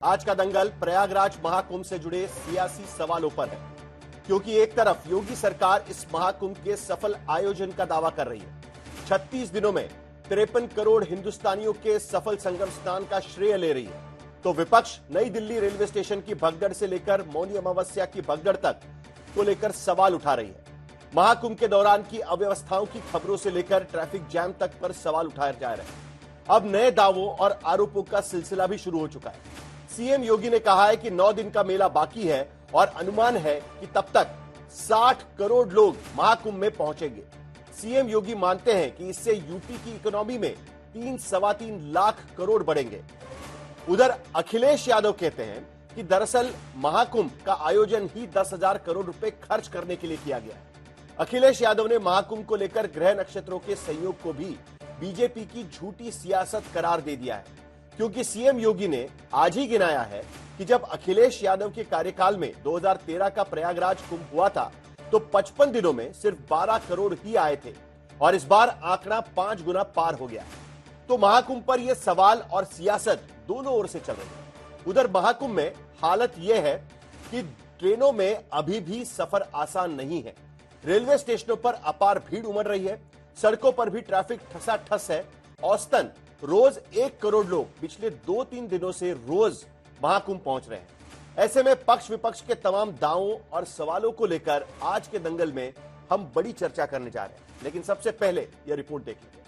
आज का दंगल प्रयागराज महाकुंभ से जुड़े सियासी सवालों पर है, क्योंकि एक तरफ योगी सरकार इस महाकुंभ के सफल आयोजन का दावा कर रही है। 36 दिनों में 53 करोड़ हिंदुस्तानियों के सफल संगम स्नान का श्रेय ले रही है, तो विपक्ष नई दिल्ली रेलवे स्टेशन की भगदड़ से लेकर मौनी अमावस्या की भगदड़ तक को लेकर सवाल उठा रही है। महाकुंभ के दौरान की अव्यवस्थाओं की खबरों से लेकर ट्रैफिक जैम तक पर सवाल उठाए जा रहे हैं। अब नए दावों और आरोपों का सिलसिला भी शुरू हो चुका है। सीएम योगी ने कहा है कि 9 दिन का मेला बाकी है और अनुमान है कि तब तक 60 करोड़ लोग महाकुंभ में पहुंचेंगे। सीएम योगी मानते हैं कि इससे यूपी की इकोनॉमी में 3-3.25 लाख करोड़ बढ़ेंगे। उधर अखिलेश यादव कहते हैं कि दरअसल महाकुंभ का आयोजन ही 10,000 करोड़ रुपए खर्च करने के लिए किया गया है। अखिलेश यादव ने महाकुंभ को लेकर ग्रह नक्षत्रों के सहयोग को भी बीजेपी की झूठी सियासत करार दे दिया है, क्योंकि सीएम योगी ने आज ही गिनाया है कि जब अखिलेश यादव के कार्यकाल में 2013 का प्रयागराज कुंभ हुआ था तो 55 दिनों में सिर्फ 12 करोड़ ही आए थे और इस बार आंकड़ा 5 गुना पार हो गया। तो महाकुंभ पर यह सवाल और सियासत दोनों ओर से चल रही है। उधर महाकुंभ में हालत यह है कि ट्रेनों में अभी भी सफर आसान नहीं है। रेलवे स्टेशनों पर अपार भीड़ उमड़ रही है, सड़कों पर भी ट्रैफिक ठसाठस है। औसतन रोज 1 करोड़ लोग पिछले 2-3 दिनों से रोज महाकुंभ पहुंच रहे हैं। ऐसे में पक्ष विपक्ष के तमाम दावों और सवालों को लेकर आज के दंगल में हम बड़ी चर्चा करने जा रहे हैं, लेकिन सबसे पहले यह रिपोर्ट देख लीजिए।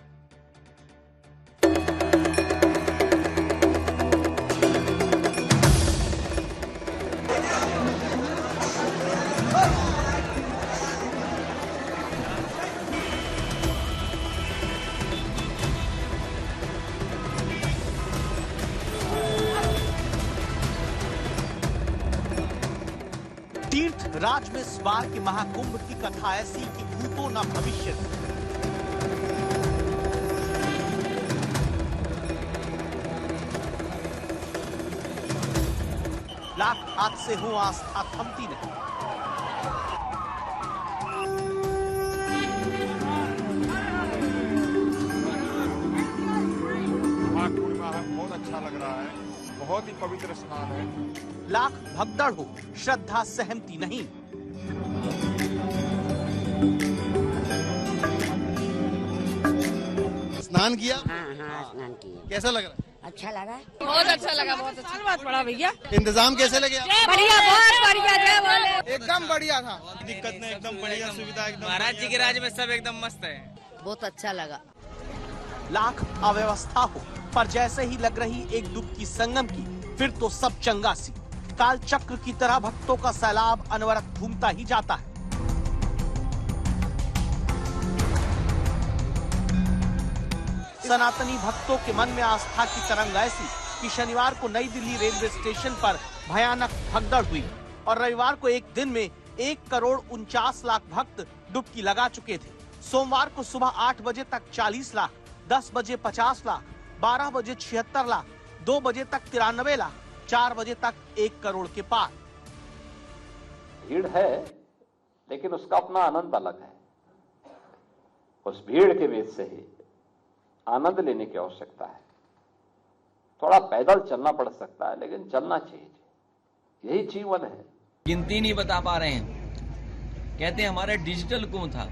तीर्थ राज में इस बार के महाकुंभ की कथा ऐसी कि भूतो न भविष्य। लाख हाथ से हो आस्था थमती नहीं। माघ पूर्णिमा है, बहुत अच्छा लग रहा है, बहुत ही पवित्र स्नान है। लाख भगदड़ हो, श्रद्धा सहमती नहीं। स्नान किया? हाँ, स्नान किया। कैसा लग रहा है? अच्छा लगा, बहुत अच्छा लगा, बहुत अच्छा। धन्यवाद पड़ा भैया। इंतजाम कैसे लगे आप? बढ़िया, बहुत बढ़िया, जय बोले। एकदम बढ़िया था, दिक्कत नहीं, एकदम बढ़िया सुविधा, एकदम महाराज जी के राज में सब एकदम मस्त है। बहुत अच्छा लगा। लाख अव्यवस्था हो, पर जैसे ही लग रही एक डुबकी संगम की, फिर तो सब चंगा सी। काल चक्र की तरह भक्तों का सैलाब अनवरत घूमता ही जाता है। सनातनी भक्तों के मन में आस्था की तरंग ऐसी कि शनिवार को नई दिल्ली रेलवे स्टेशन पर भयानक भगदड़ हुई और रविवार को एक दिन में 1 करोड़ 49 लाख भक्त डुबकी लगा चुके थे। सोमवार को सुबह 8 बजे तक 40 लाख, 10 बजे 50 लाख, 12 बजे 76 लाख, 2 बजे तक 93 लाख, 4 बजे तक 1 करोड़ के पार। भीड़ है, लेकिन उसका अपना आनंद अलग है। उस भीड़ के बीच से ही आनंद लेने की आवश्यकता है। थोड़ा पैदल चलना पड़ सकता है, लेकिन चलना चाहिए। यही जीवन है। गिनती नहीं बता पा रहे हैं, कहते हैं हमारे डिजिटल कुंभ था,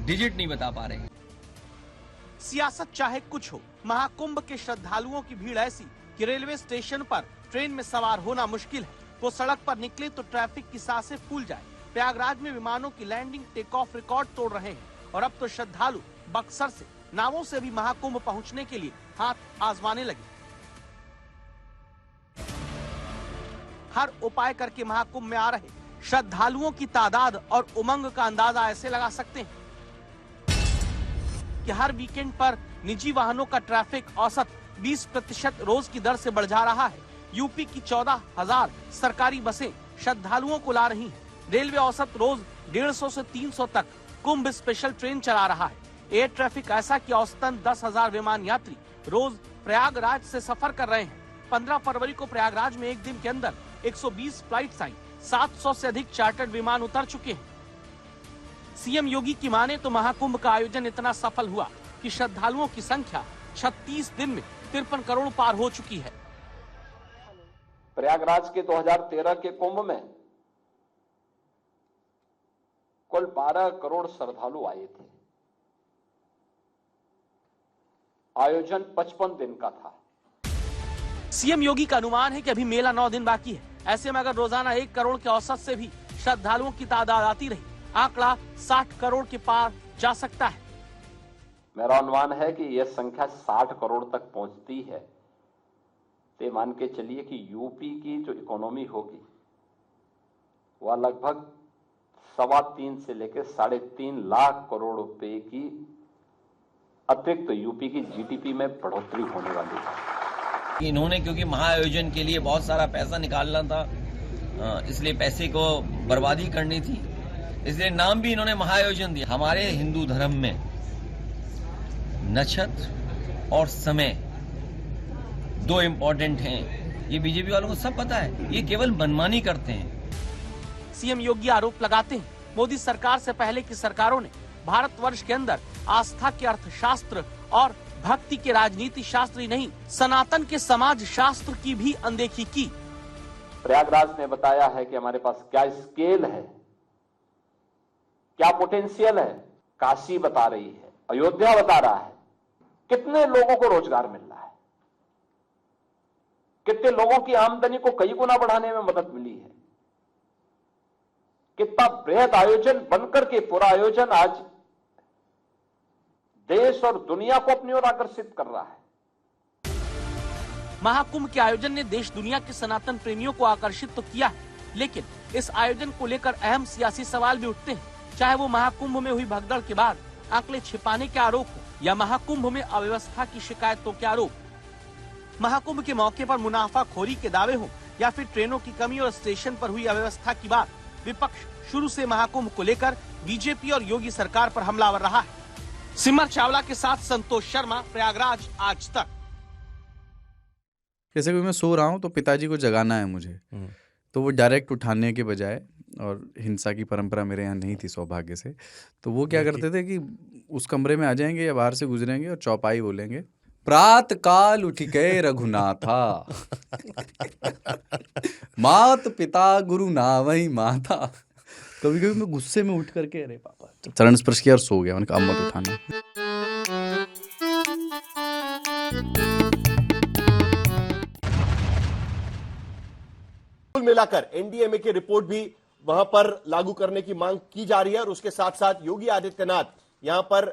डिजिट नहीं बता पा रहे हैं। सियासत चाहे कुछ हो, महाकुंभ के श्रद्धालुओं की भीड़ ऐसी कि रेलवे स्टेशन पर ट्रेन में सवार होना मुश्किल है। वो सड़क पर निकले तो ट्रैफिक की सांसें फूल जाए। प्रयागराज में विमानों की लैंडिंग टेक ऑफ रिकॉर्ड तोड़ रहे हैं और अब तो श्रद्धालु बक्सर से, नावों से भी महाकुंभ पहुंचने के लिए हाथ आजमाने लगे। हर उपाय करके महाकुंभ में आ रहे श्रद्धालुओं की तादाद और उमंग का अंदाजा ऐसे लगा सकते हैं कि हर वीकेंड पर निजी वाहनों का ट्रैफिक औसत 20% रोज की दर से बढ़ जा रहा है। यूपी की 14,000 सरकारी बसें श्रद्धालुओं को ला रही हैं। रेलवे औसत रोज 150 से 300 तक कुंभ स्पेशल ट्रेन चला रहा है। एयर ट्रैफिक ऐसा कि औसतन 10,000 विमान यात्री रोज प्रयागराज से सफर कर रहे हैं। 15 फरवरी को प्रयागराज में एक दिन के अंदर 120 फ्लाइट्स आई, 700 से अधिक चार्टर्ड विमान उतर चुके हैं। सीएम योगी की माने तो महाकुंभ का आयोजन इतना सफल हुआ कि श्रद्धालुओं की संख्या 36 दिन में 53 करोड़ पार हो चुकी है। प्रयागराज के 2013 के कुंभ में कुल 12 करोड़ श्रद्धालु आए थे। आयोजन 55 दिन का था। सीएम योगी का अनुमान है कि अभी मेला 9 दिन बाकी है। ऐसे में अगर रोजाना 1 करोड़ के औसत से भी श्रद्धालुओं की तादाद आती रही, आंकड़ा 60 करोड़ के पार जा सकता है। मेरा अनुमान है कि यह संख्या 60 करोड़ तक पहुंचती है तो मान के चलिए कि यूपी की जो इकोनॉमी होगी वह लगभग 3.25 से लेकर 3.5 लाख करोड़ रुपए की अतिरिक्त तो यूपी की जीडीपी में बढ़ोतरी होने वाली है। इन्होंने क्योंकि महाआयोजन के लिए बहुत सारा पैसा निकालना था, इसलिए पैसे को बर्बादी करनी थी, इसलिए नाम भी इन्होंने महाआयोजन दिया। हमारे हिंदू धर्म में नक्षत्र और समय 2 इम्पोर्टेंट हैं। ये बीजेपी वालों को सब पता है, ये केवल मनमानी करते हैं। सीएम योगी आरोप लगाते हैं मोदी सरकार से पहले की सरकारों ने भारतवर्ष के अंदर आस्था के अर्थशास्त्र और भक्ति के राजनीति शास्त्र ही नहीं, सनातन के समाज शास्त्र की भी अनदेखी की। प्रयागराज ने बताया है कि हमारे पास क्या स्केल है, क्या पोटेंशियल है। काशी बता रही है, अयोध्या बता रहा है, कितने लोगों को रोजगार मिल रहा है, कितने लोगों की आमदनी को कई गुना बढ़ाने में मदद मिली है। कितना बृहद आयोजन बनकर के पूरा आयोजन आज देश और दुनिया को अपनी ओर आकर्षित कर रहा है। महाकुंभ के आयोजन ने देश दुनिया के सनातन प्रेमियों को आकर्षित तो किया है, लेकिन इस आयोजन को लेकर अहम सियासी सवाल भी उठते हैं। चाहे वो महाकुंभ में हुई भगदड़ के बाद आंकड़े छिपाने के आरोप हो या महाकुंभ में अव्यवस्था की शिकायतों के आरोप। महाकुंभ के मौके पर मुनाफाखोरी के दावे हो या फिर ट्रेनों की कमी और स्टेशन पर हुई अव्यवस्था की बात, विपक्ष शुरू से महाकुंभ को लेकर बीजेपी और योगी सरकार पर हमलावर रहा है। सिमर चावला के साथ संतोष शर्मा, प्रयागराज, आज तक। जैसे कि मैं सो रहा हूँ तो पिताजी को जगाना है मुझे, तो वो डायरेक्ट उठाने के बजाय, और हिंसा की परंपरा मेरे यहाँ नहीं थी सौभाग्य से, तो वो क्या करते थे कि उस कमरे में आ जाएंगे या बाहर से गुजरेंगे और चौपाई बोलेंगे, प्रात काल उठ के रघुनाथा मात पिता गुरु नावई माता। कभी कभी मैं गुस्से में उठ करके अरे पापा चरण स्पर्श किया और सो गया। मैंने कहा मत उठाना। कुल मिलाकर एनडीएमए की रिपोर्ट भी वहां पर लागू करने की मांग की जा रही है और उसके साथ साथ योगी आदित्यनाथ यहां पर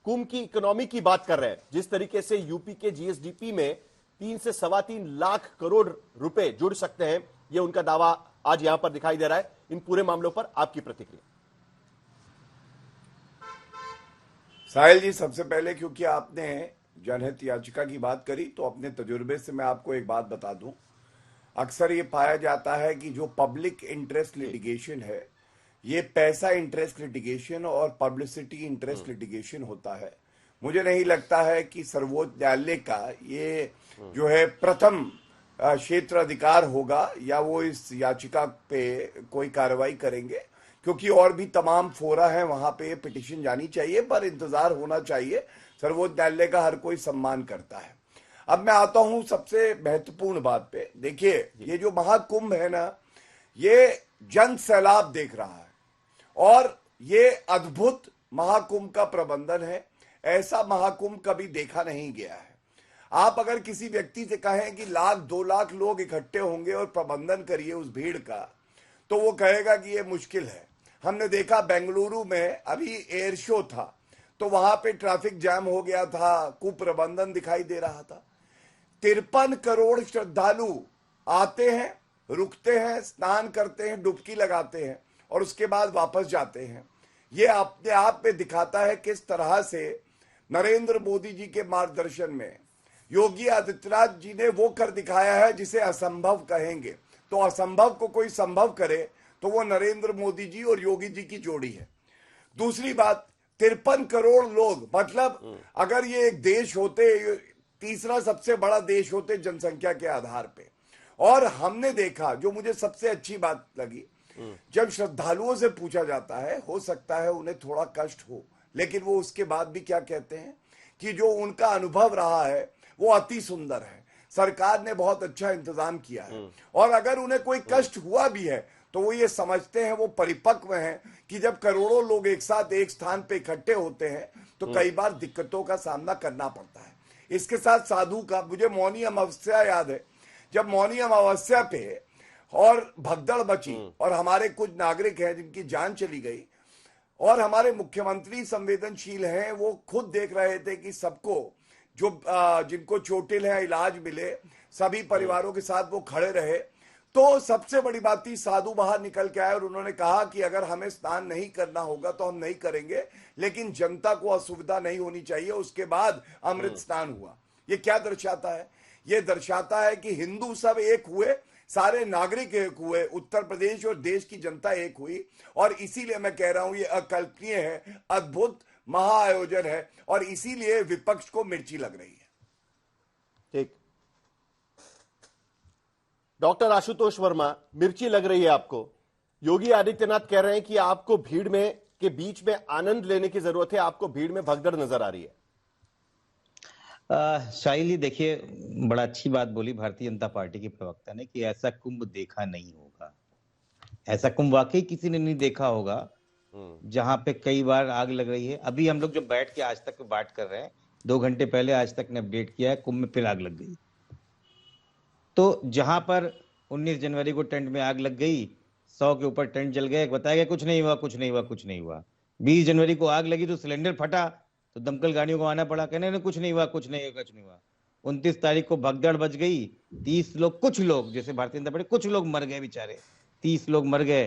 कुंभ की इकोनॉमी की बात कर रहे हैं। जिस तरीके से यूपी के जीएसडीपी में 3 से 3.25 लाख करोड़ रुपए जुड़ सकते हैं, यह उनका दावा आज यहां पर दिखाई दे रहा है। इन पूरे मामलों पर आपकी प्रतिक्रिया। साहिल जी, सबसे पहले क्योंकि आपने जनहित याचिका की बात करी तो अपने तजुर्बे से मैं आपको एक बात बता दूं। अक्सर ये पाया जाता है कि जो पब्लिक इंटरेस्ट लिटिगेशन है, ये पैसा इंटरेस्ट लिटिगेशन और पब्लिसिटी इंटरेस्ट लिटिगेशन होता है। मुझे नहीं लगता है कि सर्वोच्च न्यायालय का ये जो है प्रथम क्षेत्र अधिकार होगा या वो इस याचिका पे कोई कार्रवाई करेंगे, क्योंकि और भी तमाम फोरा है वहां पे पिटीशन जानी चाहिए, पर इंतजार होना चाहिए। सर्वोच्च न्यायालय का हर कोई सम्मान करता है। अब मैं आता हूं सबसे महत्वपूर्ण बात पे। देखिए, ये जो महाकुंभ है ना, ये जन सैलाब देख रहा है और ये अद्भुत महाकुंभ का प्रबंधन है। ऐसा महाकुंभ कभी देखा नहीं गया है। आप अगर किसी व्यक्ति से कहें कि 1-2 लाख लोग इकट्ठे होंगे और प्रबंधन करिए उस भीड़ का, तो वो कहेगा कि ये मुश्किल है। हमने देखा बेंगलुरु में अभी एयर शो था तो वहां पे ट्रैफिक जैम हो गया था, कुप्रबंधन दिखाई दे रहा था। 53 करोड़ श्रद्धालु आते हैं, रुकते हैं, स्नान करते हैं, डुबकी लगाते हैं और उसके बाद वापस जाते हैं। ये अपने आप में दिखाता है किस तरह से नरेंद्र मोदी जी के मार्गदर्शन में योगी आदित्यनाथ जी ने वो कर दिखाया है जिसे असंभव कहेंगे। तो असंभव को कोई संभव करे तो वो नरेंद्र मोदी जी और योगी जी की जोड़ी है। दूसरी बात, 53 करोड़ लोग, मतलब अगर ये एक देश होते, तीसरा सबसे बड़ा देश होते जनसंख्या के आधार पे। और हमने देखा, जो मुझे सबसे अच्छी बात लगी, जब श्रद्धालुओं से पूछा जाता है, हो सकता है उन्हें थोड़ा कष्ट हो, लेकिन वो उसके बाद भी क्या कहते हैं कि जो उनका अनुभव रहा है वो अति सुंदर है। सरकार ने बहुत अच्छा इंतजाम किया है। और अगर उन्हें कोई कष्ट हुआ भी है तो वो ये समझते हैं, वो परिपक्व हैं कि जब करोड़ों लोग एक साथ एक स्थान पे इकट्ठे होते हैं तो कई बार दिक्कतों का सामना करना पड़ता है। इसके साथ साधु का, मुझे मौनी अमावस्या याद है, जब मौनी अमावस्या पे और भगदड़ मची और हमारे कुछ नागरिक हैं जिनकी जान चली गई, और हमारे मुख्यमंत्री संवेदनशील हैं, वो खुद देख रहे थे कि सबको जो जिनको चोटिल है इलाज मिले, सभी परिवारों के साथ वो खड़े रहे। तो सबसे बड़ी बात थी, साधु बाहर निकल के आए और उन्होंने कहा कि अगर हमें स्नान नहीं करना होगा तो हम नहीं करेंगे, लेकिन जनता को असुविधा नहीं होनी चाहिए। उसके बाद अमृत स्नान हुआ। ये क्या दर्शाता है? ये दर्शाता है कि हिंदू सब एक हुए, सारे नागरिक एक हुए, उत्तर प्रदेश और देश की जनता एक हुई। और इसीलिए मैं कह रहा हूं ये अकल्पनीय है, अद्भुत महाआयोजन है, और इसीलिए विपक्ष को मिर्ची लग रही है। ठीक, डॉक्टर आशुतोष वर्मा, मिर्ची लग रही है आपको। योगी आदित्यनाथ कह रहे हैं कि आपको भीड़ में के बीच में आनंद लेने की जरूरत है, आपको भीड़ में भगदड़ नजर आ रही है। शाहिल जी, देखिए, बड़ा अच्छी बात बोली भारतीय जनता पार्टी के प्रवक्ता ने कि ऐसा कुंभ देखा नहीं होगा। ऐसा कुंभ वाकई किसी ने नहीं देखा होगा, जहां पे कई बार आग लग रही है। अभी हम लोग जो बैठ के आज तक बात कर रहे हैं, 2 घंटे पहले आज तक ने अपडेट किया है, कुंभ में फिर आग लग गई। तो जहां पर 19 जनवरी को टेंट में आग लग गई, 100 के ऊपर टेंट जल गए, बताया गया कुछ नहीं हुआ, कुछ नहीं हुआ, कुछ नहीं हुआ। 20 जनवरी को आग लगी तो सिलेंडर फटा तो दमकल गाड़ियों को आना पड़ा, कहने कुछ नहीं हुआ, कुछ नहीं हुआ, कुछ नहीं हुआ। 29 तारीख को भगदड़ बच गई, 30 लोग, कुछ लोग, जैसे भारतीय जनता पार्टी, कुछ लोग मर गए बेचारे, 30 लोग मर गए।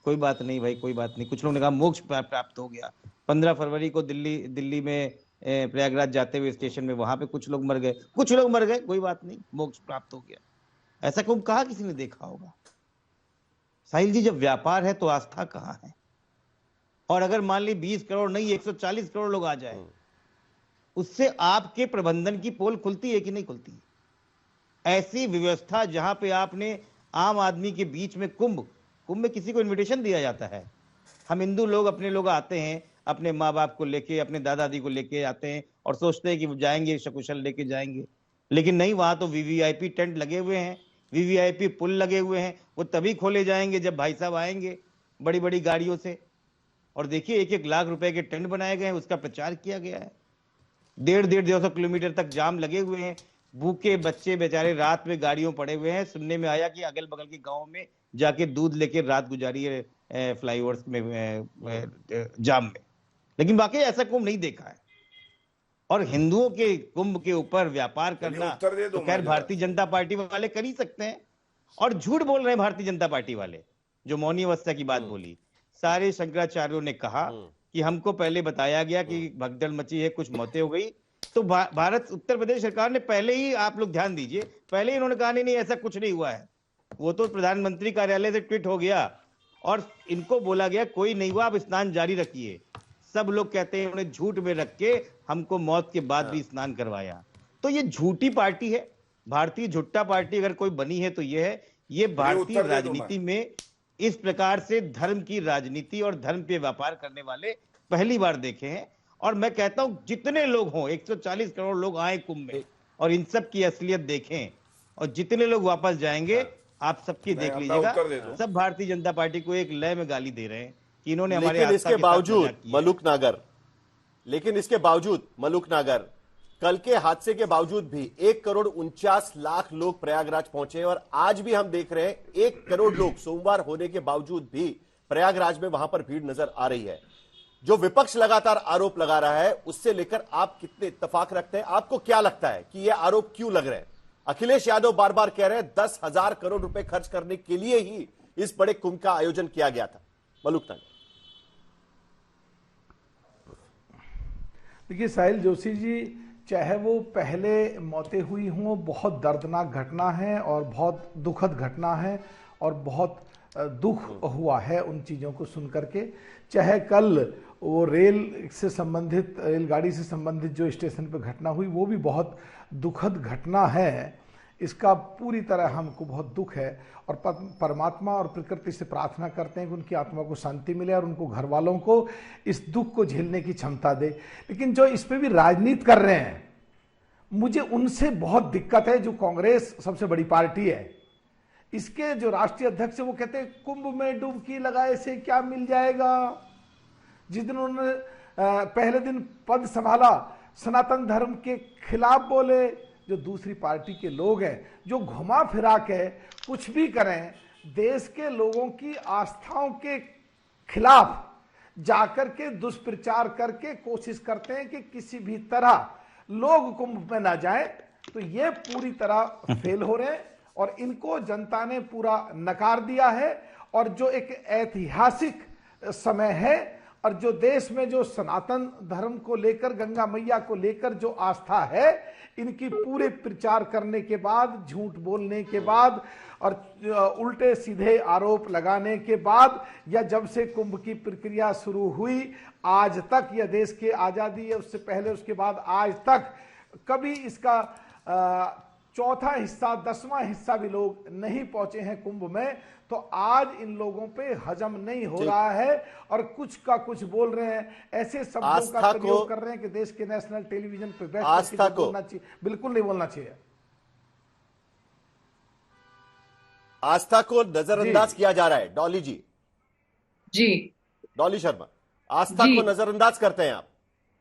कोई बात नहीं भाई, कोई बात नहीं। कुछ लोगों ने कहा मोक्ष प्राप्त हो गया। 15 फरवरी को दिल्ली में प्रयागराज जाते हुए स्टेशन में वहां पे कुछ लोग मर गए, कुछ लोग मर गए, कोई बात नहीं, मोक्ष प्राप्त हो गया। ऐसा कुंभ कहाँ किसी ने देखा होगा? साहिल जी, जब व्यापार है तो आस्था कहाँ है? और अगर मान ली 20 करोड़ नहीं 140 करोड़ लोग आ जाए, उससे आपके प्रबंधन की पोल खुलती है कि नहीं खुलती? ऐसी व्यवस्था जहां पे आपने आम आदमी के बीच में कुंभ में किसी को इनविटेशन दिया जाता है। हम हिंदू लोग, अपने लोग आते हैं, अपने माँ बाप को लेके, अपने दादा दादी को लेके आते हैं और सोचते हैं कि जाएंगे सकुशल लेके जाएंगे, लेकिन नहीं, वहां तो वीवीआईपी टेंट लगे हुए हैं, वीवीआईपी पुल लगे हुए हैं। वो तभी खोले जाएंगे जब भाई साहब आएंगे बड़ी बड़ी गाड़ियों से। और देखिए, 1-1 लाख रुपए के टेंट बनाए गए हैं, उसका प्रचार किया गया है। 150-150 किलोमीटर तक जाम लगे हुए हैं। भूखे बच्चे बेचारे रात में गाड़ियों पड़े हुए हैं। सुनने में आया कि अगल बगल के गांव में जाके दूध लेके रात गुजारी है फ्लाईओवर्स में, जाम में। लेकिन वाकई ऐसा कुंभ नहीं देखा है। और हिंदुओं के कुंभ के ऊपर व्यापार करना तो खैर भारतीय जनता पार्टी वाले कर ही सकते हैं। और झूठ बोल रहे हैं भारतीय जनता पार्टी वाले, जो मौनी अवस्था की बात बोली। सारे शंकराचार्यों ने कहा कि हमको पहले बताया गया कि भगदड़ मची है, कुछ मौतें हो गई, तो भारत उत्तर प्रदेश सरकार ने पहले ही, आप लोग ध्यान दीजिए, पहले ही उन्होंने कहा नहीं ऐसा कुछ नहीं हुआ है। वो तो प्रधानमंत्री कार्यालय से ट्वीट हो गया और इनको बोला गया कोई नहीं हुआ, आप स्नान जारी रखिए। सब लोग कहते हैं उन्हें झूठ में रख के हमको मौत के बाद भी स्नान करवाया। तो ये झूठी पार्टी है, भारतीय झुट्टा पार्टी अगर कोई बनी है तो ये है। ये भारतीय राजनीति में इस प्रकार से धर्म की राजनीति और धर्म पे व्यापार करने वाले पहली बार देखे हैं। और मैं कहता हूं जितने लोग हों, 140 करोड़ लोग आए कुंभ में और इन सब की असलियत देखें, और जितने लोग वापस जाएंगे आप सबकी देख लीजिएगा, सब भारतीय जनता पार्टी को एक लय में गाली दे रहे हैं कि इन्होंने हमारे। लेकिन इसके बावजूद मलूक नागर, कल के हादसे के बावजूद भी 1,49,00,000 लोग प्रयागराज पहुंचे। और आज भी हम देख रहे हैं 1 करोड़ लोग सोमवार होने के बावजूद भी प्रयागराज में वहां पर भीड़ नजर आ रही है। जो विपक्ष लगातार आरोप लगा रहा है, उससे लेकर आप कितने इत्तेफाक रखते हैं? आपको क्या लगता है कि यह आरोप क्यों लग रहे हैं? अखिलेश यादव बार बार कह रहे हैं 10,000 करोड़ रुपए खर्च करने के लिए ही इस बड़े कुंभ का आयोजन किया गया था। मलूक नागर, देखिए साहिल जोशी जी, चाहे वो पहले मौतें हुई हों, बहुत दर्दनाक घटना है और बहुत दुखद घटना है और बहुत दुख हुआ है उन चीज़ों को सुन करके। चाहे कल वो रेलगाड़ी से संबंधित जो स्टेशन पर घटना हुई, वो भी बहुत दुखद घटना है। इसका पूरी तरह हमको बहुत दुख है और परमात्मा और प्रकृति से प्रार्थना करते हैं कि उनकी आत्मा को शांति मिले और उनको घर वालों को इस दुख को झेलने की क्षमता दे। लेकिन जो इस पे भी राजनीति कर रहे हैं, मुझे उनसे बहुत दिक्कत है। जो कांग्रेस सबसे बड़ी पार्टी है, इसके जो राष्ट्रीय अध्यक्ष है वो कहते हैं कुंभ में डुबकी लगाए से क्या मिल जाएगा। जिस दिन उन्होंने पहले दिन पद संभाला, सनातन धर्म के खिलाफ बोले। जो दूसरी पार्टी के लोग हैं जो घुमा फिरा के कुछ भी करें, देश के लोगों की आस्थाओं के खिलाफ जाकर के दुष्प्रचार करके कोशिश करते हैं कि किसी भी तरह लोग कुंभ में ना जाएं, तो ये पूरी तरह फेल हो रहे हैं और इनको जनता ने पूरा नकार दिया है। और जो एक ऐतिहासिक समय है और जो देश में जो सनातन धर्म को लेकर, गंगा मैया को लेकर जो आस्था है, इनकी पूरे प्रचार करने के बाद, झूठ बोलने के बाद और उल्टे सीधे आरोप लगाने के बाद, या जब से कुंभ की प्रक्रिया शुरू हुई आज तक, या देश के आजादी है उससे पहले उसके बाद आज तक, कभी इसका चौथा हिस्सा, 10वां हिस्सा भी लोग नहीं पहुंचे हैं कुंभ में। तो आज इन लोगों पे हजम नहीं हो रहा है और कुछ का कुछ बोल रहे हैं, ऐसे शब्दों का प्रयोग कर रहे हैं कि देश के नेशनल टेलीविजन पे बैठ कर बोलना चाहिए, बिल्कुल नहीं बोलना चाहिए। आस्था को नजरअंदाज किया जा रहा है। डॉली जी, डॉली शर्मा, आस्था को नजरअंदाज करते हैं आप?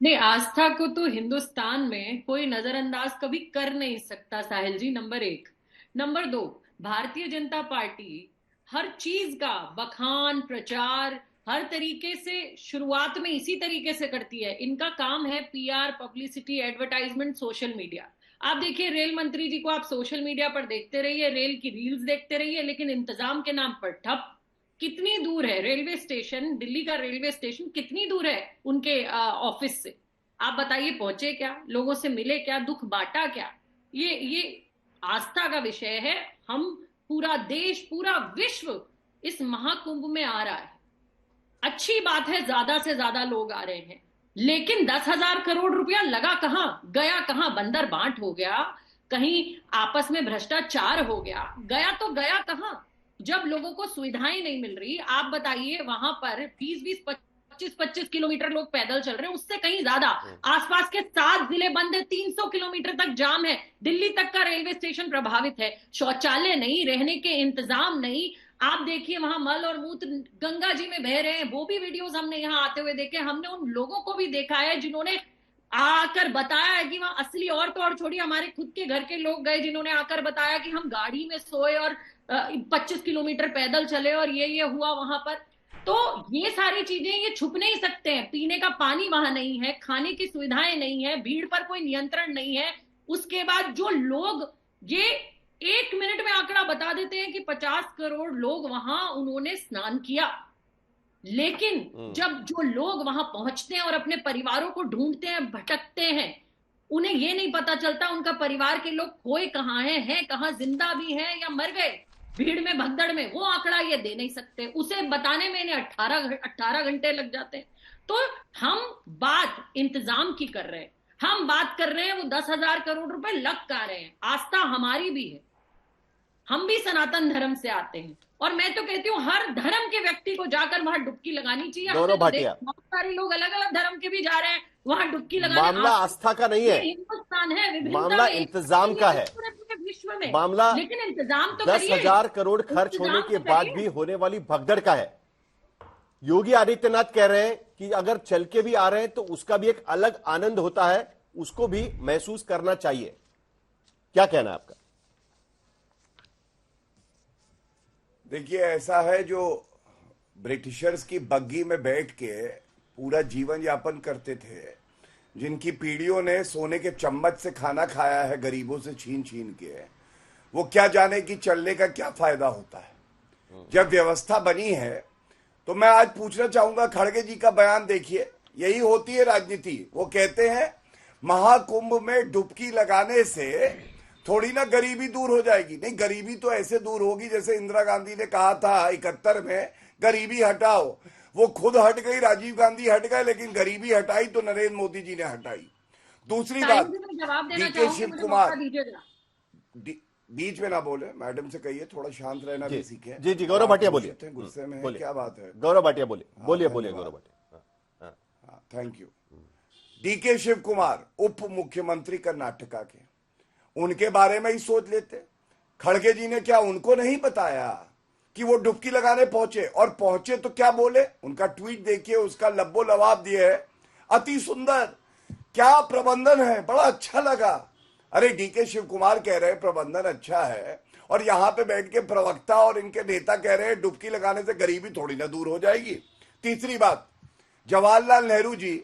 नहीं, आस्था को तो हिंदुस्तान में कोई नजरअंदाज कभी कर नहीं सकता साहिल जी, number 1। Number 2, Bharatiya Janata party हर चीज का बखान, प्रचार हर तरीके से शुरुआत में इसी तरीके से करती है। इनका काम है PR, publicity, advertisement, social media. आप देखिए, रेल मंत्री जी को आप सोशल मीडिया पर देखते रहिए, रेल की रील्स देखते रहिए, लेकिन इंतजाम के नाम पर ठप। कितनी दूर है रेलवे स्टेशन, दिल्ली का रेलवे स्टेशन कितनी दूर है उनके ऑफिस से? आप बताइए, पहुंचे क्या, लोगों से मिले क्या, दुख बांटा क्या? ये आस्था का विषय है। हम पूरा देश, पूरा विश्व इस महाकुंभ में आ रहा है। अच्छी बात है, ज्यादा से ज्यादा लोग आ रहे हैं, लेकिन 10,000 करोड़ रुपया लगा कहां, गया कहां? बंदर बांट हो गया, कहीं आपस में भ्रष्टाचार हो गया, गया तो गया कहां? जब लोगों को सुविधाएं नहीं मिल रही, आप बताइए, वहां पर 20-20, 25-25 किलोमीटर लोग पैदल चल रहे हैं, उससे कहीं ज्यादा आसपास के 7 जिले बंद है, 300 किलोमीटर तक जाम है, दिल्ली तक का रेलवे स्टेशन प्रभावित है, शौचालय नहीं, रहने के इंतजाम नहीं। आप देखिए, वहां मल और मूत्र गंगा जी में बह रहे हैं, वो भी वीडियोस हमने यहाँ आते हुए देखे। हमने उन लोगों को भी देखा है जिन्होंने आकर बताया है कि वहां असली, और तो और छोड़िए, हमारे खुद के घर के लोग गए जिन्होंने आकर बताया कि हम गाड़ी में सोए और 25 किलोमीटर पैदल चले और ये हुआ वहां पर। तो ये सारी चीजें ये छुप नहीं सकते हैं। पीने का पानी वहां नहीं है, खाने की सुविधाएं नहीं है, भीड़ पर कोई नियंत्रण नहीं है। उसके बाद जो लोग, ये 1 मिनट में आंकड़ा बता देते हैं कि 50 करोड़ लोग वहां उन्होंने स्नान किया, लेकिन जब जो लोग वहां पहुंचते हैं और अपने परिवारों को ढूंढते हैं, भटकते हैं, उन्हें ये नहीं पता चलता उनका परिवार के लोग खोए कहां हैं कहां, जिंदा भी हैं या मर गए भीड़ में, भगदड़ में। वो आंकड़ा ये दे नहीं सकते, उसे बताने में इन्हें 18 घंटे लग जाते हैं। तो हम बात इंतजाम की कर रहे हैं, हम बात कर रहे हैं वो 10,000 करोड़ रुपए लग का रहे हैं। आस्था हमारी भी है, हम भी सनातन धर्म से आते हैं, और मैं तो कहती हूँ हर धर्म के व्यक्ति को जाकर वहां डुबकी लगानी चाहिए। बहुत सारे लोग अलग अलग धर्म के भी जा रहे हैं वहां डुबकी लगाने। मामला आस्था का नहीं है, हिंदुस्तान है, मामला इंतजाम का है। विश्व में मामला लेकिन इंतजाम तो 10,000 करोड़ खर्च होने के बाद भी होने वाली भगदड़ का है। योगी आदित्यनाथ कह रहे हैं कि अगर चल के भी आ रहे हैं तो उसका भी एक अलग आनंद होता है, उसको भी महसूस करना चाहिए। क्या कहना है आपका? देखिए, ऐसा है, जो ब्रिटिशर्स की बग्गी में बैठ के पूरा जीवन यापन करते थे, जिनकी पीढ़ियों ने सोने के चम्मच से खाना खाया है गरीबों से छीन छीन के, वो क्या जाने कि चलने का क्या फायदा होता है। जब व्यवस्था बनी है तो मैं आज पूछना चाहूंगा, खड़गे जी का बयान देखिए, यही होती है राजनीति। वो कहते हैं महाकुंभ में डुबकी लगाने से थोड़ी ना गरीबी दूर हो जाएगी। नहीं, गरीबी तो ऐसे दूर होगी जैसे इंदिरा गांधी ने कहा था 71 में, गरीबी हटाओ। वो खुद हट गई, राजीव गांधी हट गए, लेकिन गरीबी हटाई तो नरेंद्र मोदी जी ने हटाई। दूसरी बात, डीके शिव कुमार, बीच में ना बोले, मैडम से कहिए थोड़ा शांत रहना भी सीखे। जी जी, गौरव भाटिया बोलिए। गुस्से में है, क्या बात है? गौरव भाटिया बोलिए, बोलिए Gaurav Bhatia. Thank you. DK Shiv Kumar उप मुख्यमंत्री कर्नाटका के, उनके बारे में ही सोच लेते। खड़गे जी ने क्या उनको नहीं बताया कि वो डुबकी लगाने पहुंचे, और पहुंचे तो क्या बोले? उनका ट्वीट देखिए, उसका लब्बो लवाब दिए है, अति सुंदर, क्या प्रबंधन है, बड़ा अच्छा लगा। अरे डीके शिव कुमार कह रहे हैं प्रबंधन अच्छा है, और यहां पे बैठ के प्रवक्ता और इनके नेता कह रहे हैं डुबकी लगाने से गरीबी थोड़ी ना दूर हो जाएगी। तीसरी बात, जवाहरलाल नेहरू जी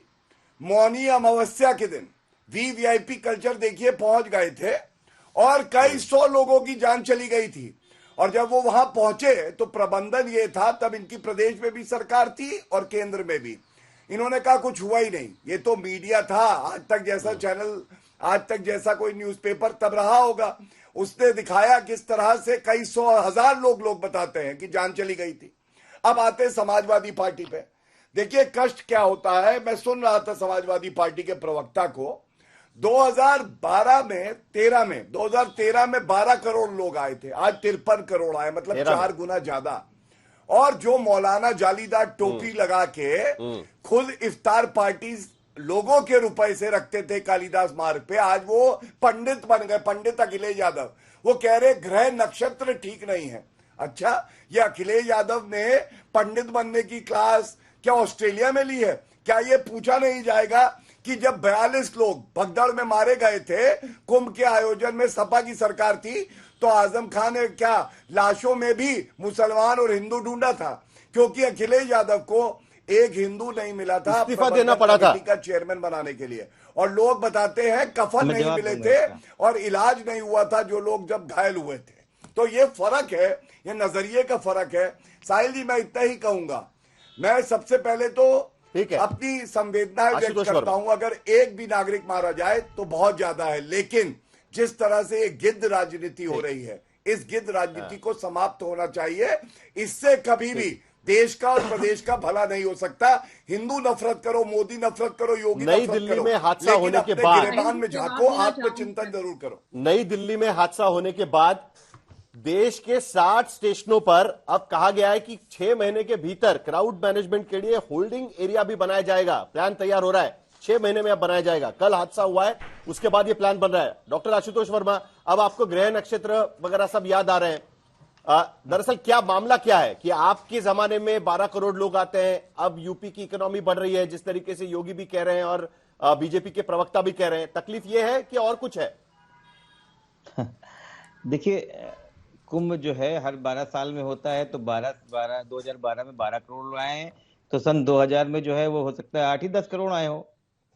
मौनी अमावस्या के दिन वीवीआईपी कल्चर देखिए पहुंच गए थे, और कई 100 लोगों की जान चली गई थी। और जब वो वहां पहुंचे तो प्रबंधन ये था, तब इनकी प्रदेश में भी सरकार थी और केंद्र में भी, इन्होंने कहा कुछ हुआ ही नहीं, ये तो मीडिया था, आज तक जैसा चैनल, आज तक जैसा कोई न्यूज़पेपर तब रहा होगा, उसने दिखाया किस तरह से कई 100,000 लोग बताते हैं कि जान चली गई थी। अब आते समाजवादी पार्टी पे, देखिए कष्ट क्या होता है। मैं सुन रहा था समाजवादी पार्टी के प्रवक्ता को, 2013 में 12 करोड़ लोग आए थे, आज 53 करोड़ आए, मतलब 4 गुना ज्यादा। और जो मौलाना जालीदार टोपी लगा के खुद इफ्तार पार्टी लोगों के रुपए से रखते थे कालिदास मार्ग पे, आज वो पंडित बन गए, पंडित अखिलेश यादव। वो कह रहे ग्रह नक्षत्र ठीक नहीं है। अच्छा, ये अखिलेश यादव ने पंडित बनने की क्लास क्या ऑस्ट्रेलिया में ली है? क्या ये पूछा नहीं जाएगा कि जब 42 लोग भगदड़ में मारे गए थे कुंभ के आयोजन में, सपा की सरकार थी, तो आजम खान ने क्या लाशों में भी मुसलमान और हिंदू ढूंढा था? क्योंकि अखिलेश यादव को एक हिंदू नहीं मिला था इस्तीफा देना पड़ा था का चेयरमैन बनाने के लिए, और लोग बताते हैं कफन नहीं मिले थे और इलाज नहीं हुआ था जो लोग जब घायल हुए थे। तो ये फर्क है, ये नजरिए का फर्क है। साहिल जी, मैं इतना ही कहूंगा, मैं सबसे पहले तो अपनी संवेदनाएं व्यक्त करता हूं, अगर एक भी नागरिक मारा जाए तो बहुत ज्यादा है, लेकिन जिस तरह से एक गिद्ध राजनीति हो रही है, इस गिद्ध राजनीति को समाप्त होना चाहिए। इससे कभी भी देश का और प्रदेश का भला नहीं हो सकता। हिंदू नफरत करो, मोदी नफरत करो, योगी नफरत करो, नई दिल्ली में हादसा होने के बाद गिरबान में झांको, आत्मचिंतन जरूर करो। नई दिल्ली में हादसा होने के बाद देश के 60 स्टेशनों पर अब कहा गया है कि 6 महीने के भीतर क्राउड मैनेजमेंट के लिए होल्डिंग एरिया भी बनाया जाएगा। प्लान तैयार हो रहा है, 6 महीने में अब बनाया जाएगा। कल हादसा हुआ है, उसके बाद ये प्लान बन रहा है। डॉक्टर आशुतोष वर्मा, अब आपको ग्रह नक्षत्र वगैरह सब याद आ रहे हैं। दरअसल क्या मामला क्या है कि आपके जमाने में 12 करोड़ लोग आते हैं, अब यूपी की इकोनॉमी बढ़ रही है, जिस तरीके से योगी भी कह रहे हैं और बीजेपी के प्रवक्ता भी कह रहे हैं, तकलीफ ये है कि और कुछ है? देखिए, कुंभ जो है हर 12 साल में होता है, तो 2012 में 12 करोड़ आए हैं, तो सन 2000 में जो है वो हो सकता है 8 ही 10 करोड़ आए हो।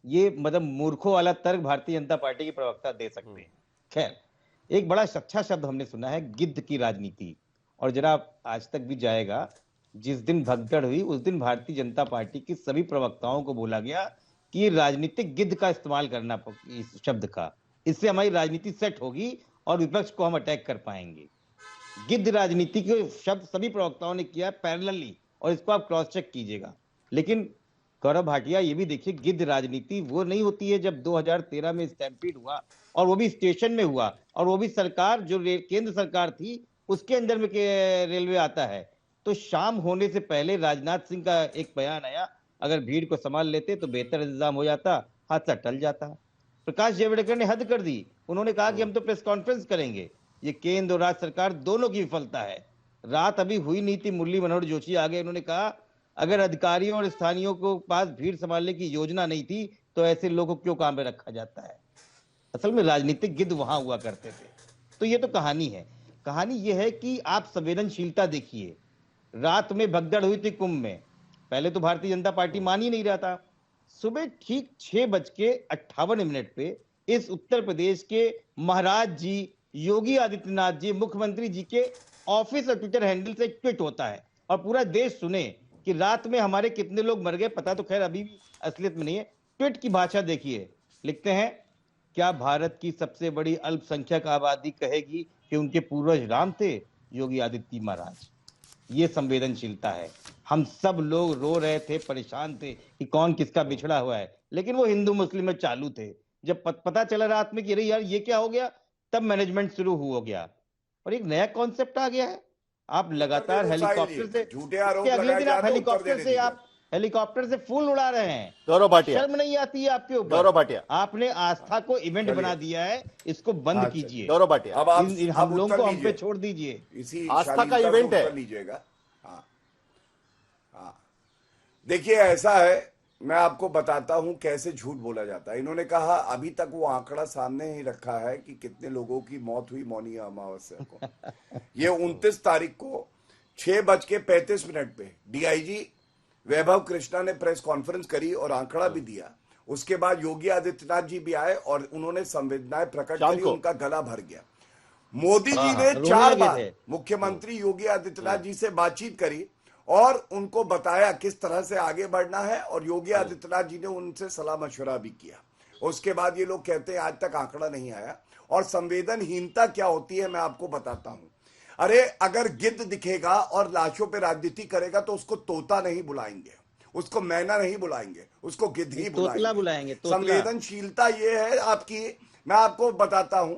ये मतलब मूर्खों वाला तर्क भारतीय जनता पार्टी के प्रवक्ता दे सकते हैं। खैर, एक बड़ा अच्छा शब्द हमने सुना है, गिद्ध की राजनीति, और जरा आज तक भी जाएगा। जिस दिन भगदड़ हुई उस दिन भारतीय जनता पार्टी के सभी प्रवक्ताओं को बोला गया कि ये राजनीतिक गिद्ध का इस्तेमाल करना, इस शब्द का, इससे हमारी राजनीति सेट होगी और विपक्ष को हम अटैक कर पाएंगे। गिद्ध राजनीति के शब्द सभी प्रवक्ताओं ने किया पैरेलली, और इसको आप क्रॉस चेक कीजिएगा। लेकिन गौरव भाटिया, ये भी देखिए, गिद्ध राजनीति वो नहीं होती है जब 2013 में स्टैम्पीड हुआ, और वो भी स्टेशन में हुआ, और वो भी सरकार जो केंद्र सरकार थी उसके अंदर में रेलवे आता है। तो शाम होने से पहले राजनाथ सिंह का एक बयान आया, अगर भीड़ को संभाल लेते तो बेहतर इंतजाम हो जाता, हादसा टल जाता। प्रकाश जावड़ेकर ने हद कर दी, उन्होंने कहा कि हम तो प्रेस कॉन्फ्रेंस करेंगे। ये केंद्र और राज्य सरकार दोनों की विफलता है। रात अभी हुई नहीं थी, मुरली मनोहर जोशी आ गए, उन्होंने कहा अगर अधिकारियों और स्थानीयों को पास भीड़ संभालने की योजना नहीं थी तो ऐसे लोगों को क्यों काम में रखा जाता है। असल में राजनीतिक गिद्ध वहां हुआ करते थे। तो ये तो कहानी है। कहानी ये है कि आप संवेदनशीलता देखिए। रात में भगदड़ हुई थी कुंभ में, पहले तो भारतीय जनता पार्टी मान ही नहीं रहा था। सुबह ठीक 6:58 पे इस उत्तर प्रदेश के महाराज जी योगी आदित्यनाथ जी, मुख्यमंत्री जी के ऑफिस और ट्विटर हैंडल से ट्वीट होता है, और पूरा देश सुने कि रात में हमारे कितने लोग मर गए, पता तो खैर अभी भी असलियत में नहीं है। ट्वीट की भाषा देखिए, लिखते हैं, क्या भारत की सबसे बड़ी अल्पसंख्यक आबादी कहेगी कि उनके पूर्वज राम थे? योगी आदित्य महाराज। ये संवेदनशीलता है। हम सब लोग रो रहे थे, परेशान थे कि कौन किसका बिछड़ा हुआ है, लेकिन वो हिंदू मुस्लिम में चालू थे। जब पता चला रात में कि अरे यार ये क्या हो गया, तब मैनेजमेंट शुरू हो गया और एक नया कॉन्सेप्ट आ गया है। आप लगातार हेलीकॉप्टर से, झूठे आरोप अगले दिन आप हेलीकॉप्टर से आप हेलीकॉप्टर से फूल उड़ा रहे हैं। गौरव भाटिया, शर्म नहीं आती है आपके ऊपर? गौरव भाटिया, आपने आस्था को इवेंट बना दिया है, इसको बंद कीजिए। गौरव भाटिया, अब आप हम लोगों को हम पे लीजिए। छोड़ दीजिए। इसी आस्था का इवेंट है। लीजिएगा। हाँ हाँ, देखिए ऐसा है, मैं आपको बताता हूं कैसे झूठ बोला जाता है। इन्होंने कहा अभी तक वो आंकड़ा सामने ही रखा है कि कितने लोगों की मौत हुई मौनी अमावस्या को। ये 29 तारीख को 6:35 पे डीआईजी वैभव कृष्णा ने प्रेस कॉन्फ्रेंस करी और आंकड़ा भी दिया। उसके बाद योगी आदित्यनाथ जी भी आए और उन्होंने संवेदनाएं प्रकट करी, उनका गला भर गया। मोदी जी ने 4 बार मुख्यमंत्री योगी आदित्यनाथ जी से बातचीत करी और उनको बताया किस तरह से आगे बढ़ना है, और योगी आदित्यनाथ जी ने उनसे सलाह मशवरा भी किया। उसके बाद ये लोग कहते हैं आज तक आंकड़ा नहीं आया। और संवेदनहीनता क्या होती है मैं आपको बताता हूं। अरे अगर गिद्ध दिखेगा और लाशों पे राजनीति करेगा तो उसको तोता नहीं बुलाएंगे, उसको मैना नहीं बुलाएंगे, उसको गिद्ध ही बुलाएंगे। संवेदनशीलता ये है आपकी। मैं आपको बताता हूं,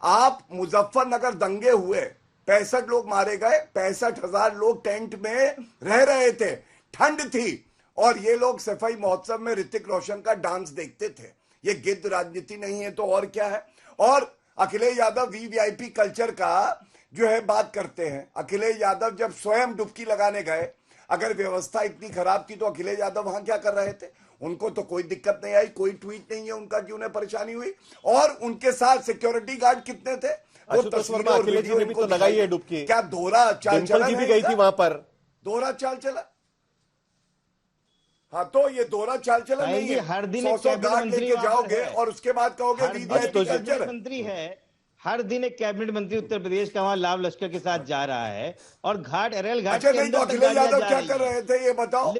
आप मुजफ्फरनगर दंगे हुए, 65 लोग मारे गए, 65,000 लोग टेंट में रह रहे थे, ठंड थी, और ये लोग सफाई महोत्सव में ऋतिक रोशन का डांस देखते थे। ये गिद्ध राजनीति नहीं है तो और क्या है। और अखिलेश यादव वीवीआईपी कल्चर का जो है बात करते हैं। अखिलेश यादव जब स्वयं डुबकी लगाने गए, अगर व्यवस्था इतनी खराब थी तो अखिलेश यादव वहां क्या कर रहे थे? उनको तो कोई दिक्कत नहीं आई, कोई ट्वीट नहीं है उनका कि उन्हें परेशानी हुई। और उनके साथ सिक्योरिटी गार्ड कितने थे? वो तस्वीरें और वीडियो इनको लगाई है डुबकी। क्या दोहरा चाल चला? भी गई थी वहां पर, दोहरा चाल चला। हाँ, तो ये दोहरा चाल चला नहीं है। हर दिन 100 गार्ड लेके जाओगे और उसके बाद कहोगे वीवीआईपी कल्चर मंत्री है। हर दिन एक कैबिनेट मंत्री उत्तर प्रदेश का वहां लाभ लश्कर के साथ जा रहा है और घाट अरेल घाट अच्छा, नहीं तो अखिलेश यादव क्या कर रहे थे ये बताओ?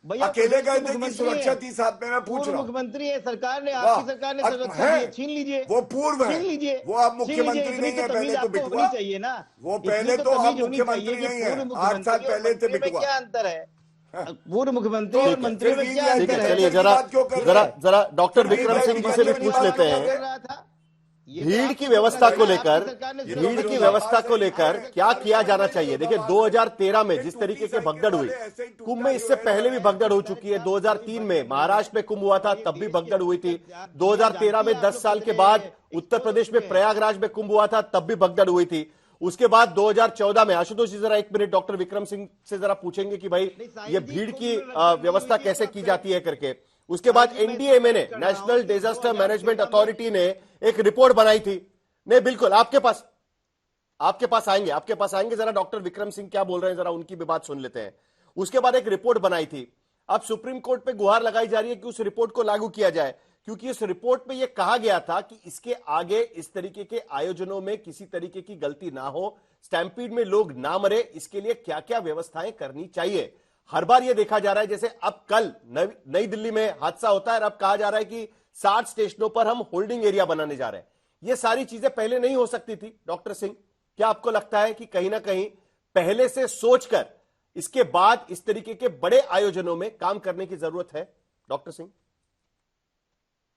अकेले गए थे कि सुरक्षा थी साथ में? मैं पूछ रहा हूँ। मुख्यमंत्री है, सरकार ने, आपकी सरकार ने सुरक्षा छीन लीजिए। वो पूर्व है, छीन लीजिए। वो आप मुख्यमंत्री नहीं है, पहले तो बिटुआ चाहिए ना। वो पहले तो आप मुख्यमंत्री नहीं है, 8 साल पहले थे बिटुआ। क्या अंतर है पूर्व मुख्यमंत्री और मंत्री में? क्या अंतर है? चलिए जरा डॉक्टर विक्रम सिंह जी से भी पूछ लेते हैं। भीड़ की व्यवस्था को लेकर क्या किया जाना चाहिए? देखिए 2013 में जिस तरीके के भगदड़ हुई, कुंभ में इससे पहले भी भगदड़ हो चुकी है। 2003 में महाराष्ट्र में कुंभ हुआ था, तब भी भगदड़ हुई थी। 2013 में 10 साल के बाद उत्तर प्रदेश में प्रयागराज में कुंभ हुआ था, तब भी भगदड़ हुई थी। उसके बाद 2014 में, आशुतोष जी जरा 1 मिनट डॉक्टर विक्रम सिंह से जरा पूछेंगे कि भाई ये भीड़ की व्यवस्था कैसे की जाती है करके। उसके बाद एनडीएमए ने, नेशनल डिजास्टर मैनेजमेंट अथॉरिटी ने एक रिपोर्ट बनाई थी। नहीं बिल्कुल आपके पास आएंगे जरा डॉक्टर विक्रम सिंह क्या बोल रहे हैं, जरा उनकी भी बात सुन लेते हैं। उसके बाद एक रिपोर्ट बनाई थी। अब सुप्रीम कोर्ट पे गुहार लगाई जा रही है कि उस रिपोर्ट को लागू किया जाए, क्योंकि इस रिपोर्ट में यह कहा गया था कि इसके आगे इस तरीके के आयोजनों में किसी तरीके की गलती ना हो, स्टैंपीड में लोग ना मरे, इसके लिए क्या क्या व्यवस्थाएं करनी चाहिए। हर बार यह देखा जा रहा है, जैसे अब कल नई दिल्ली में हादसा होता है और अब कहा जा रहा है कि 60 स्टेशनों पर हम होल्डिंग एरिया बनाने जा रहे हैं। ये सारी चीजें पहले नहीं हो सकती थी। डॉक्टर सिंह, क्या आपको लगता है कि कहीं ना कहीं पहले से सोचकर इसके बाद इस तरीके के बड़े आयोजनों में काम करने की जरूरत है? डॉक्टर सिंह।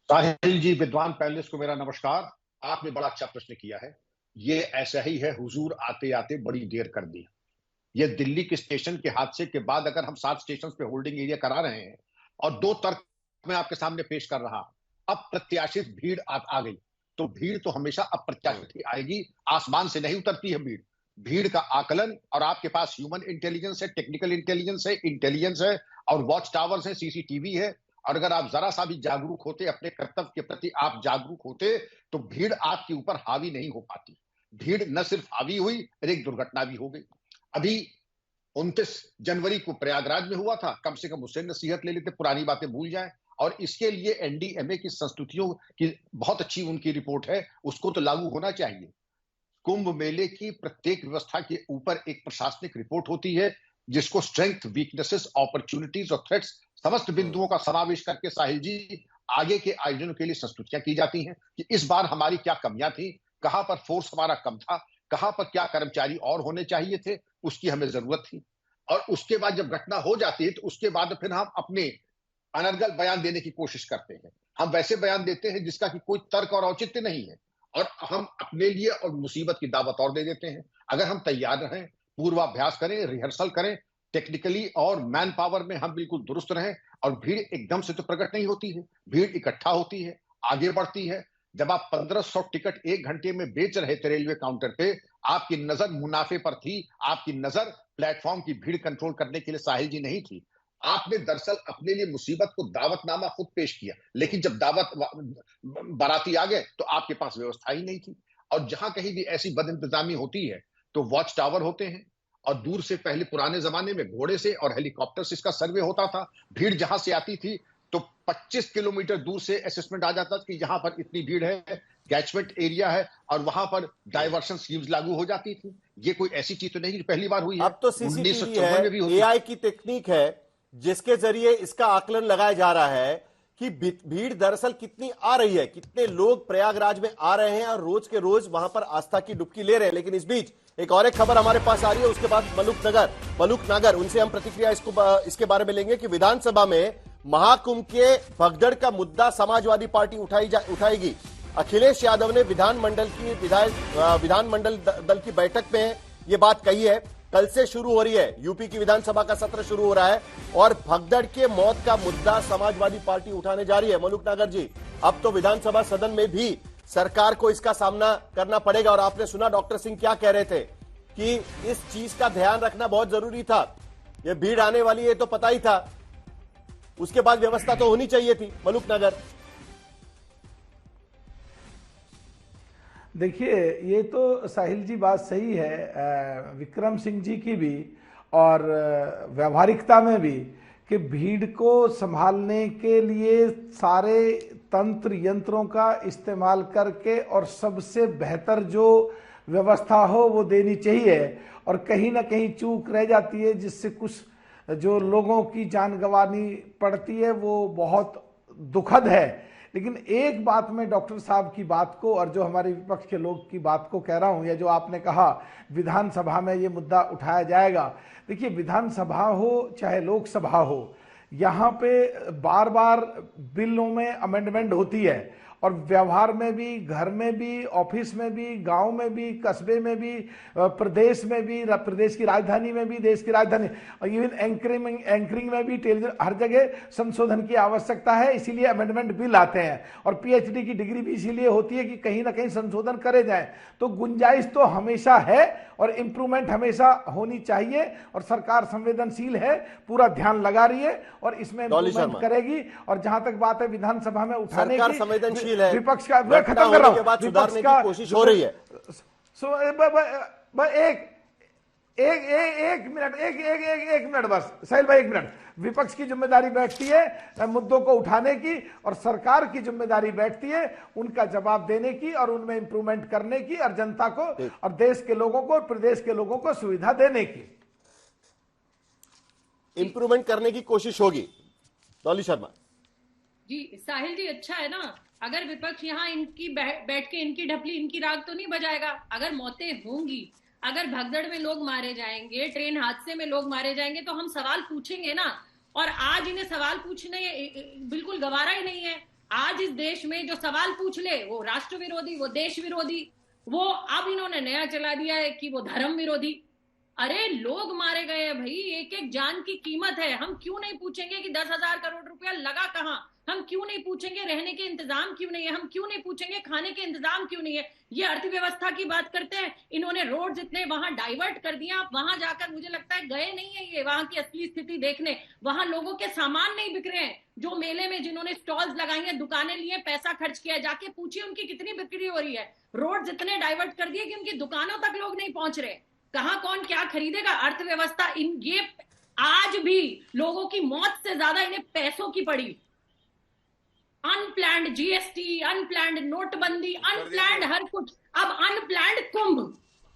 साहिल जी, विद्वान पैनलिस्ट को मेरा नमस्कार। आपने बड़ा अच्छा प्रश्न किया है। ये ऐसा ही है, हुजूर आते आते बड़ी देर कर दी। ये दिल्ली के स्टेशन के हादसे के बाद अगर हम 7 स्टेशन पे होल्डिंग एरिया करा रहे हैं और 2 तर्क मैं आपके सामने पेश कर रहा, अप्रत्याशित भीड़ आ गई, तो भीड़ तो हमेशा अप्रत्याशित ही आएगी, आसमान से नहीं उतरती है भीड़। भीड़ का आकलन, और आपके पास ह्यूमन इंटेलिजेंस है, टेक्निकल इंटेलिजेंस है और वॉच टावर्स है, सीसीटीवी है। और अगर आप जरा सा भी जागरूक होते, अपने कर्तव्य के प्रति आप जागरूक होते, तो भीड़ आपके ऊपर हावी नहीं हो पाती। भीड़ न सिर्फ हावी हुई, एक दुर्घटना भी हो गई। अभी 29 जनवरी को प्रयागराज में हुआ था। कम से कम उससे नसीहत ले लेते, पुरानी बातें भूल जाएं। और इसके लिए एनडीएमए की संस्तुतियों की बहुत अच्छी उनकी रिपोर्ट है, उसको तो लागू होना चाहिए। कुंभ मेले की प्रत्येक व्यवस्था के ऊपर एक प्रशासनिक रिपोर्ट होती है, जिसको स्ट्रेंथ, वीकनेसेस, अपॉर्चुनिटीज और थ्रेट्स समस्त बिंदुओं का समावेश करके साहिल जी आगे के आयोजनों के लिए संस्तुतियां की जाती हैं कि इस बार हमारी क्या कमियां थी, कहां पर फोर्स हमारा कम था, कहां पर क्या कर्मचारी और होने चाहिए थे, उसकी हमें जरूरत थी। और उसके बाद जब घटना हो जाती है तो उसके बाद फिर हम अपने अनर्गल बयान देने की कोशिश करते हैं। हम वैसे बयान देते हैं जिसका कि कोई तर्क और औचित्य नहीं है, और हम अपने लिए और मुसीबत की दावत और दे देते हैं। अगर हम तैयार रहें, पूर्वाभ्यास करें, रिहर्सल करें, टेक्निकली और मैन पावर में हम बिल्कुल दुरुस्त रहें। और भीड़ एकदम से तो प्रकट नहीं होती है, भीड़ इकट्ठा होती है, आगे बढ़ती है। जब आप 1500 टिकट 1 घंटे में बेच रहे थे रेलवे काउंटर पे, आपकी नजर मुनाफे पर थी, आपकी नजर प्लेटफॉर्म की भीड़ कंट्रोल करने के लिए साहिल जी नहीं थी। आपने दरअसल अपने लिए मुसीबत को दावतनामा खुद पेश किया, लेकिन जब दावत बाराती आ गए तो आपके पास व्यवस्था ही नहीं थी। और जहां कहीं भी ऐसी बदइंतजामी होती है तो वॉच टावर होते हैं, और दूर से पहले पुराने जमाने में घोड़े से और हेलीकॉप्टर से इसका सर्वे होता था। भीड़ जहां से आती थी तो 25 किलोमीटर दूर से असेसमेंट आ जाता था कि यहां पर इतनी भीड़ है, कैचमेंट एरिया है, और वहां पर डाइवर्शन स्कीम्स लागू हो जाती थी। ये कोई ऐसी चीज तो नहीं पहली बार हुई है, अब तो सीसीटीवी है, एआई की टेक्निक है जिसके जरिए इसका आकलन लगाया जा रहा है कि भीड़ दरअसल कितनी आ रही है, कितने लोग प्रयागराज में आ रहे हैं और रोज के रोज वहां पर आस्था की डुबकी ले रहे हैं। लेकिन इस बीच एक और एक खबर हमारे पास आ रही है, उसके बाद मलूक नगर उनसे हम प्रतिक्रिया इसके बारे में लेंगे कि विधानसभा में महाकुंभ के भगदड़ का मुद्दा समाजवादी पार्टी उठाएगी। अखिलेश यादव ने विधानमंडल दल की बैठक में यह बात कही है। कल से शुरू हो रही है यूपी की विधानसभा का सत्र शुरू हो रहा है और भगदड़ के मौत का मुद्दा समाजवादी पार्टी उठाने जा रही है। मलूक नगर जी, अब तो विधानसभा सदन में भी सरकार को इसका सामना करना पड़ेगा और आपने सुना डॉक्टर सिंह क्या कह रहे थे कि इस चीज का ध्यान रखना बहुत जरूरी था। ये भीड़ आने वाली है तो पता ही था, उसके बाद व्यवस्था तो होनी चाहिए थी। मलूक नगर, देखिए ये तो साहिल जी बात सही है विक्रम सिंह जी की भी और व्यवहारिकता में भी कि भीड़ को संभालने के लिए सारे तंत्र यंत्रों का इस्तेमाल करके और सबसे बेहतर जो व्यवस्था हो वो देनी चाहिए, और कहीं ना कहीं चूक रह जाती है जिससे कुछ जो लोगों की जान गंवानी पड़ती है, वो बहुत दुखद है। लेकिन एक बात मैं डॉक्टर साहब की बात को और जो हमारे विपक्ष के लोग की बात को कह रहा हूं, या जो आपने कहा विधानसभा में ये मुद्दा उठाया जाएगा। देखिए विधानसभा हो चाहे लोकसभा हो, यहाँ पे बार बार बिलों में अमेंडमेंट होती है और व्यवहार में भी, घर में भी, ऑफिस में भी, गांव में भी, कस्बे में भी, प्रदेश में भी, प्रदेश की राजधानी में भी, देश की राजधानी और इवन एंकरिंग में भी, टेलीविजन, हर जगह संशोधन की आवश्यकता है। इसीलिए अमेंडमेंट बिल आते हैं और पीएचडी की डिग्री भी इसीलिए होती है कि कहीं ना कहीं संशोधन करे जाए। तो गुंजाइश तो हमेशा है और इंप्रूवमेंट हमेशा होनी चाहिए और सरकार संवेदनशील है, पूरा ध्यान लगा रही है और इसमें इंप्रूवमेंट करेगी। और जहां तक बात है विधानसभा में उठाने की, संवेदनशील है, विपक्ष का मैं खत्म कर रहा हूं, विपक्ष की कोशिश हो रही है। एक मिनट बस साहिल भाई, एक मिनट। विपक्ष की जिम्मेदारी बैठती है मुद्दों को उठाने की और सरकार की जिम्मेदारी बैठती है उनका जवाब देने की और उनमें इंप्रूवमेंट करने की और जनता को और देश के लोगों को, प्रदेश के लोगों को सुविधा देने की। इंप्रूवमेंट करने की कोशिश होगी। डॉली शर्मा जी, साहिल जी अच्छा है ना, अगर विपक्ष यहाँ इनकी बैठ के इनकी ढपली, इनकी राग तो नहीं बजाएगा। अगर मौतें होंगी, अगर भगदड़ में लोग मारे जाएंगे, ट्रेन हादसे में लोग मारे जाएंगे, तो हम सवाल पूछेंगे ना। और आज इन्हें सवाल पूछने बिल्कुल गवारा ही नहीं है। आज इस देश में जो सवाल पूछ ले वो राष्ट्र विरोधी, वो देश विरोधी, वो अब इन्होंने नया चला दिया है कि वो धर्म विरोधी। अरे लोग मारे गए हैं भाई, एक एक जान की कीमत है। हम क्यों नहीं पूछेंगे कि 10,000 करोड़ रुपया लगा कहां? हम क्यों नहीं पूछेंगे रहने के इंतजाम क्यों नहीं है? हम क्यों नहीं पूछेंगे खाने के इंतजाम क्यों नहीं है? ये अर्थव्यवस्था की बात करते हैं, इन्होंने रोड जितने वहां डाइवर्ट कर दिया। आप वहां जाकर मुझे लगता है गए नहीं है ये वहां की असली स्थिति देखने। वहां लोगों के सामान नहीं बिक रहे हैं। जो मेले में जिन्होंने स्टॉल्स लगाई हैं, दुकानें लिए, पैसा खर्च किया, जाके पूछिए उनकी कितनी बिक्री हो रही है। रोड जितने डाइवर्ट कर दिए कि उनकी दुकानों तक लोग नहीं पहुंच रहे। कहां कौन क्या खरीदेगा? अर्थव्यवस्था ये आज भी लोगों की मौत से ज्यादा इन्हें पैसों की पड़ी। अनप्लैंड जीएसटी, अनप्लैंड नोटबंदी, अनप्लैंड हर कुछ, अब अनप्लैंड कुंभ,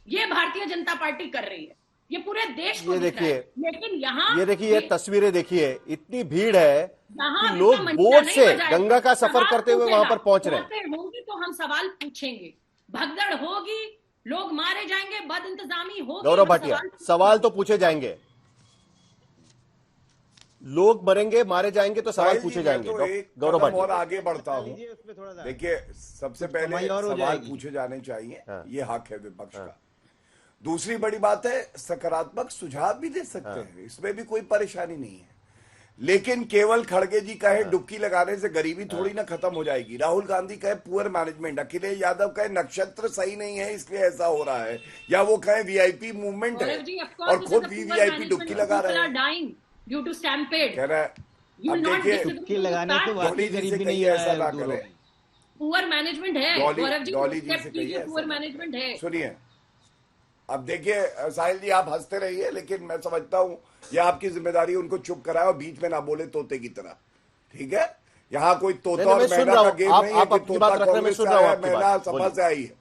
ये भारतीय जनता पार्टी कर रही है। ये पूरे देश को दिख रहा है। लेकिन यहाँ ये देखिए, ये तस्वीरें देखिए, इतनी भीड़ है कि लोग बोट से गंगा का सफर करते हुए वहां पर पहुंच रहे हैं। होंगी तो हम सवाल पूछेंगे, भगदड़ होगी, लोग मारे जाएंगे, बद इंतजामी होगी, गौरव भाटिया, सवाल तो पूछे जाएंगे। लोग मरेंगे, मारे जाएंगे तो सवाल पूछे जाएंगे। गौरव भाटिया, और आगे बढ़ता हूं। देखिए सबसे पहले सवाल पूछे जाने चाहिए, ये हक है विपक्ष का। दूसरी बड़ी बात है, सकारात्मक सुझाव भी दे सकते हैं, इसमें भी कोई परेशानी नहीं है। लेकिन केवल खड़गे जी कहे डुबकी लगाने से गरीबी थोड़ी ना खत्म हो जाएगी, राहुल गांधी कहे पुअर मैनेजमेंट, अखिलेश यादव कहे नक्षत्र सही नहीं है इसलिए ऐसा हो रहा है, या वो कहे वीआईपी मूवमेंट है और खुद वीवीआईपी डुबकी लगा रहे हैं, कह रहा है। अब देखिए डुबकी लगाने से वाकई गरीबी नहीं ऐसा ना है, करें, पुअर मैनेजमेंट है, डॉली जी से कहिए पुअर मैनेजमेंट है। सुनिए, अब देखिए साहिल जी आप हंसते रहिए, लेकिन मैं समझता हूं यह आपकी जिम्मेदारी उनको चुप कराए और बीच में ना बोले तोते की तरह, ठीक है। यहाँ कोई तोता और मैना का गेम नहीं है कि तोता कांग्रेस से आया है, मैना सपा से आई है।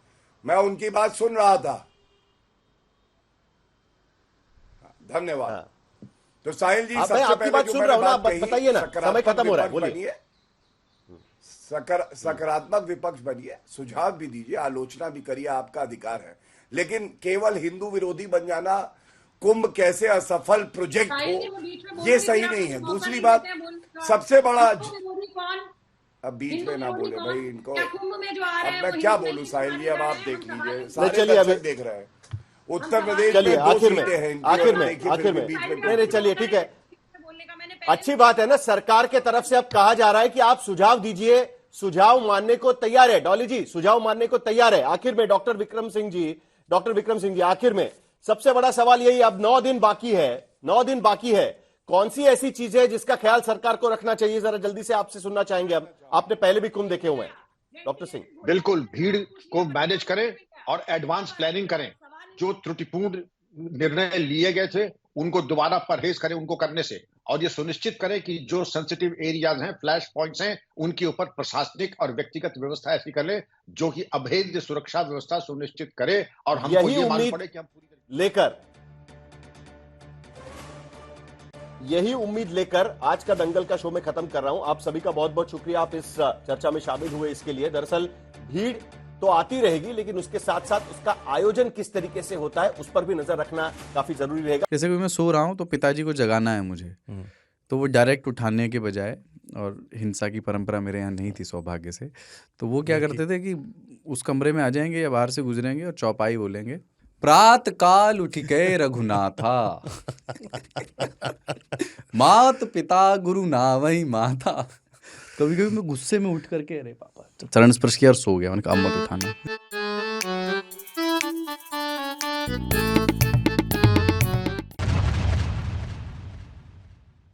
मैं उनकी बात सुन रहा था, धन्यवाद। तो साहिल जी सबसे आपकी बात सुन रहा हूं ना, बताइए ना, समय खत्म हो रहा है, बोलिए। सकारात्मक विपक्ष बनिए, सुझाव भी दीजिए, आलोचना भी करिए, आपका अधिकार है, लेकिन केवल हिंदू विरोधी बन जाना, कुंभ कैसे असफल प्रोजेक्ट हो, ये सही नहीं है। दूसरी बात, सबसे बड़ा, अब बीच में ना बोले भाई इनको, अब मैं क्या बोलूं साहिल जी, अब आप देख लीजिए, सारे दर्शक देख रहे हैं, उत्तर प्रदेश में 2 सीटें हैं, आखिर में नहीं, चलिए ठीक है, अच्छी बात है ना। सरकार के तरफ से अब कहा जा रहा है कि आप सुझाव दीजिए, सुझाव मानने को तैयार है। डॉली जी सुझाव मानने को तैयार है। आखिर में डॉक्टर विक्रम सिंह जी आखिर में सबसे बड़ा सवाल यही, अब 9 दिन बाकी है, कौन सी ऐसी चीज है जिसका ख्याल सरकार को रखना चाहिए, जरा जल्दी से आपसे सुनना चाहेंगे। अब आपने पहले भी कुंभ देखे हुए हैं डॉक्टर सिंह। बिल्कुल, भीड़ को मैनेज करें और एडवांस प्लानिंग करें, जो त्रुटिपूर्ण निर्णय लिए गए थे उनको दोबारा परहेज करें उनको करने से, और ये सुनिश्चित करें कि जो सेंसिटिव एरियाज हैं, फ्लैश पॉइंट्स हैं, उनके ऊपर प्रशासनिक और व्यक्तिगत व्यवस्था ऐसी कर ले जो कि अभेद्य सुरक्षा व्यवस्था सुनिश्चित करे, और हमको ये मालूम पड़े कि हम यही उम्मीद लेकर आज का दंगल का शो में खत्म कर रहा हूं। आप सभी का बहुत बहुत शुक्रिया, आप इस चर्चा में शामिल हुए इसके लिए। दरअसल भीड़ तो आती रहेगी, लेकिन उसके साथ साथ उसका आयोजन किस तरीके से होता है उस पर भी नजर रखना काफी जरूरी रहेगा। जैसे कि मैं सो रहा हूँ तो पिताजी को जगाना है मुझे, तो वो डायरेक्ट उठाने के बजाय, और हिंसा की परंपरा मेरे यहाँ नहीं थी सौभाग्य से, तो वो क्या करते थे कि उस कमरे में आ जाएंगे या बाहर से गुजरेंगे और चौपाई बोलेंगे, प्रात काल उठ के रघुनाथा मात पिता गुरु नावई माता। कभी कभी मैं गुस्से में उठ करके अरे पापा चरण स्पर्श किया और सो गया, मैंने कहा अब मत उठाना।